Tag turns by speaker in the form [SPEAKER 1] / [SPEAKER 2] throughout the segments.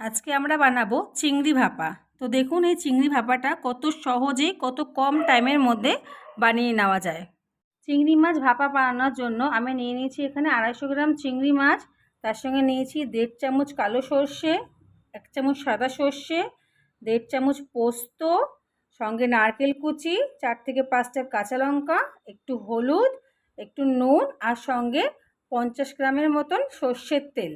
[SPEAKER 1] আজকে আমরা বানাবো চিংড়ি ভাপা। তো দেখুন এই চিংড়ি ভাপাটা কত সহজে কত কম টাইমের মধ্যে বানিয়ে নেওয়া যায়। চিংড়ি মাছ ভাপা বানানোর জন্য আমি নিয়ে নিয়েছি এখানে 250 গ্রাম চিংড়ি মাছ, তার সঙ্গে নিয়েছি 1.5 চামচ কালো সর্ষে, 1 চামচ সাদা সর্ষে, 1.5 চামচ পোস্ত, সঙ্গে নারকেল কুচি, 4 থেকে 5টা কাঁচা লঙ্কা, একটু হলুদ, একটু নুন আর সঙ্গে 50 গ্রামের মতন সর্ষের তেল।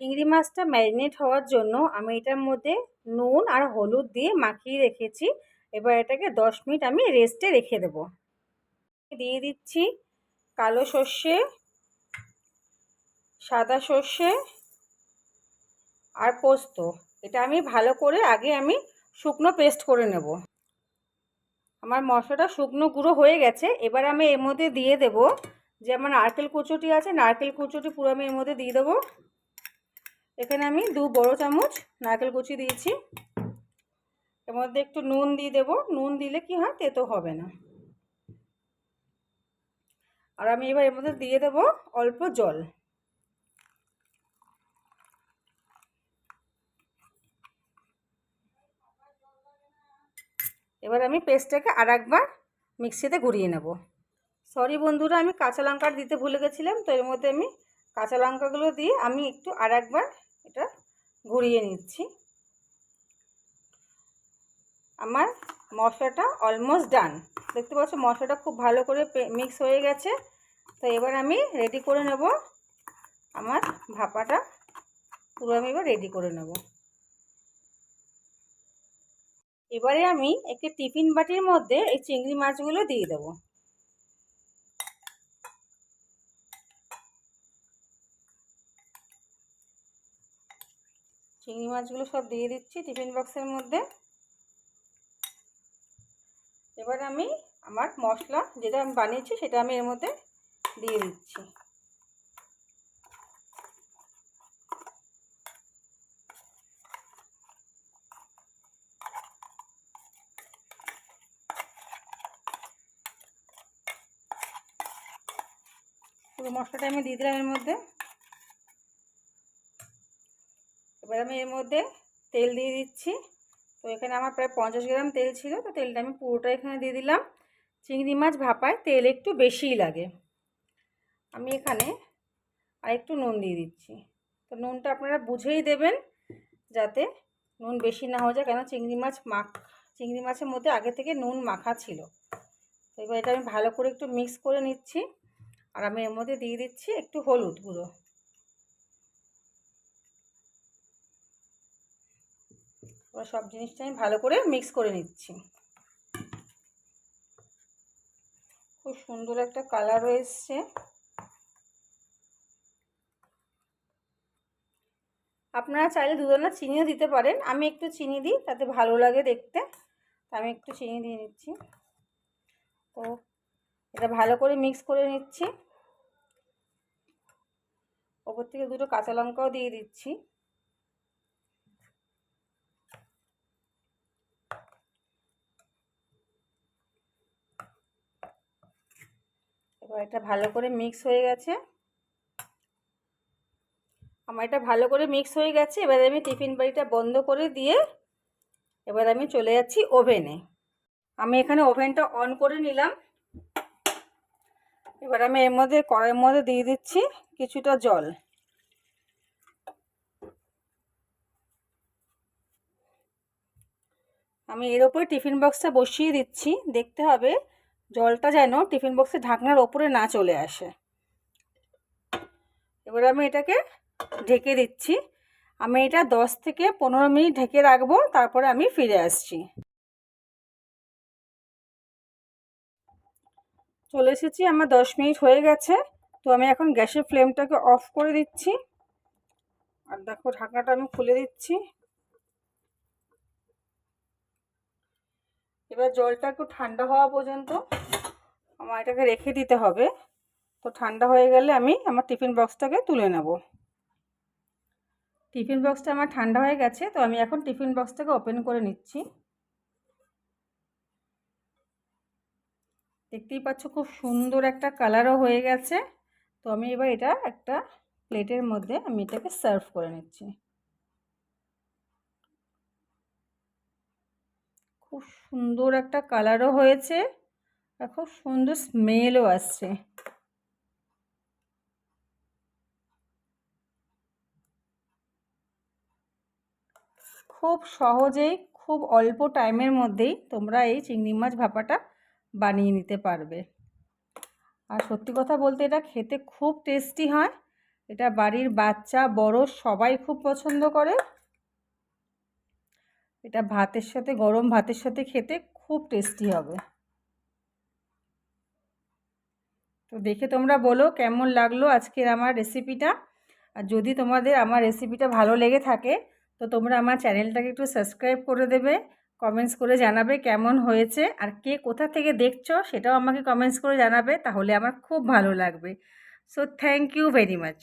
[SPEAKER 1] চিংড়ি মাছটা ম্যারিনেট হওয়ার জন্য আমি এটার মধ্যে নুন আর হলুদ দিয়ে মাখিয়ে রেখেছি। এবার এটাকে 10 মিনিট আমি রেস্টে রেখে দেব। দিয়ে দিচ্ছি কালো সর্ষে, সাদা সর্ষে আর পোস্ত। এটা আমি ভালো করে আগে শুকনো পেস্ট করে নেব। আমার মশলাটা শুকনো গুঁড়ো হয়ে গেছে। এবার আমি এর মধ্যে দিয়ে দেব যে আমার নারকেল কুচুটি আছে, নারকেল কুচুটি পুরো আমি এর মধ্যে দিয়ে দেবো। এখানে আমি 2 বড় চামচ নারকেল কুচি দিয়েছি। এর মধ্যে একটু নুন দিয়ে দেবো। নুন দিলে কি হয়, তেতো হবে না। আর আমি এবার এর মধ্যে দিয়ে দেবো অল্প জল। এবার আমি পেস্টটাকে আরেকবার মিক্সিতে ঘুরিয়ে নেব। সরি বন্ধুরা, আমি কাঁচা লঙ্কা দিতে ভুলে গেছিলাম। তো এর মধ্যে আমি কাঁচা লঙ্কাগুলো দিয়ে আমি একটু আরেকবার এটা ঘুরিয়ে নিচ্ছি। আমার মশলাটা অলমোস্ট ডান। দেখতে পাচ্ছ মশলাটা খুব ভালো করে মিক্স হয়ে গেছে। তো এবার আমি রেডি করে নেব আমার ভাপাটা। পুরো আমি এবার রেডি করে নেব। এবারে আমি একটি টিফিন বাটির মধ্যে এই চিংড়ি মাছগুলো দিয়ে দেবো। চিংড়ি মাছগুলো সব দিয়ে দিচ্ছি টিফিন বক্সের মধ্যে। এবার আমি আমার মশলা যেটা আমি বানিয়েছি সেটা আমি এর মধ্যে দিয়ে দিচ্ছি। পুরো মশলাটা আমি দিয়ে দিলাম এর মধ্যে। এবার আমি এর মধ্যে তেল দিয়ে দিচ্ছি। তো এখানে আমার প্রায় 50 গ্রাম তেল ছিল। তো তেলটা আমি পুরোটা এখানে দিয়ে দিলাম। চিংড়ি মাছ ভাপায় তেল একটু বেশিই লাগে। আমি এখানে আরেকটু নুন দিয়ে দিচ্ছি। তো নুনটা আপনারা বুঝেই দেবেন যাতে নুন বেশি না হয়ে যায়, কেন চিংড়ি মাছের মধ্যে আগে থেকে নুন মাখা ছিল। তো এবার এটা আমি ভালো করে একটু মিক্স করে নিচ্ছি। আর আমি এর মধ্যে দিয়ে দিচ্ছি একটু হলুদ গুঁড়ো। এবার সব জিনিসটা আমি ভালো করে মিক্স করে নিচ্ছি। খুব সুন্দর একটা কালার এসছে। আপনারা চাইলে 2 দানা চিনিও দিতে পারেন। আমি একটু চিনি দিই, তাতে ভালো লাগে দেখতে। আমি একটু চিনি দিয়ে নিচ্ছি। তো এটা ভালো করে মিক্স করে নিচ্ছি। ওপর থেকে 2টো কাঁচা লঙ্কাও দিয়ে দিচ্ছি। এবার এটা ভালো করে মিক্স হয়ে গেছে। আমার এটা ভালো করে মিক্স হয়ে গেছে। এবার আমি টিফিন বাটিটা বন্ধ করে দিয়ে এবার আমি চলে যাচ্ছি ওভেনে। আমি এখানে ওভেনটা অন করে নিলাম। এবার আমি এর মধ্যে কড়াইয়ের মধ্যে দিয়ে দিচ্ছি কিছুটা জল। আমি এর ওপরে টিফিন বক্সটা বসিয়ে দিচ্ছি। দেখতে হবে জলটা যেন টিফিন বক্সের ঢাকনার ওপরে না চলে আসে। এবার আমি এটাকে ঢেকে দিচ্ছি। আমি এটা 10 থেকে 15 মিনিট ঢেকে রাখবো, তারপরে আমি ফিরে আসছি। চলে এসেছি, আমার 10 মিনিট হয়ে গেছে। তো আমি এখন গ্যাসের ফ্লেমটাকে অফ করে দিচ্ছি। আর দেখো ঢাকনাটা আমি খুলে দিচ্ছি। এবার জলটা একটু ঠান্ডা হওয়া পর্যন্ত আমার এটাকে রেখে দিতে হবে। তো ঠান্ডা হয়ে গেলে আমি আমার টিফিন বক্সটাকে তুলে নেব। টিফিন বক্সটা আমার ঠান্ডা হয়ে গেছে। তো আমি এখন টিফিন বক্সটাকে ওপেন করে নিচ্ছি। দেখতেই পাচ্ছ খুব সুন্দর একটা কালারও হয়ে গেছে। তো আমি এবার এটা একটা প্লেটের মধ্যে আমি এটাকে সার্ভ করে নিচ্ছি। খুব সুন্দর একটা কালারও হয়েছে আর খুব সুন্দর স্মেলও আসছে। খুব সহজেই খুব অল্প টাইমের মধ্যেই তোমরা এই চিংড়ি মাছ ভাপাটা বানিয়ে নিতে পারবে। আর সত্যি কথা বলতে এটা খেতে খুব টেস্টি হয়। এটা বাড়ির বাচ্চা বড় সবাই খুব পছন্দ করে। এটা ভাতের সাথে, গরম ভাতের সাথে খেতে খুব টেস্টি হবে। তো দেখে তোমরা বলো কেমন লাগলো আজকের আমার রেসিপিটা। আর যদি তোমাদের আমার রেসিপিটা ভালো লেগে থাকে তো তোমরা আমার চ্যানেলটাকে একটু সাবস্ক্রাইব করে দেবে, কমেন্টস করে জানাবে কেমন হয়েছে, আর কে কোথা থেকে দেখছো সেটাও আমাকে কমেন্টস করে জানাবে, তাহলে আমার খুব ভালো লাগবে। So thank you very much.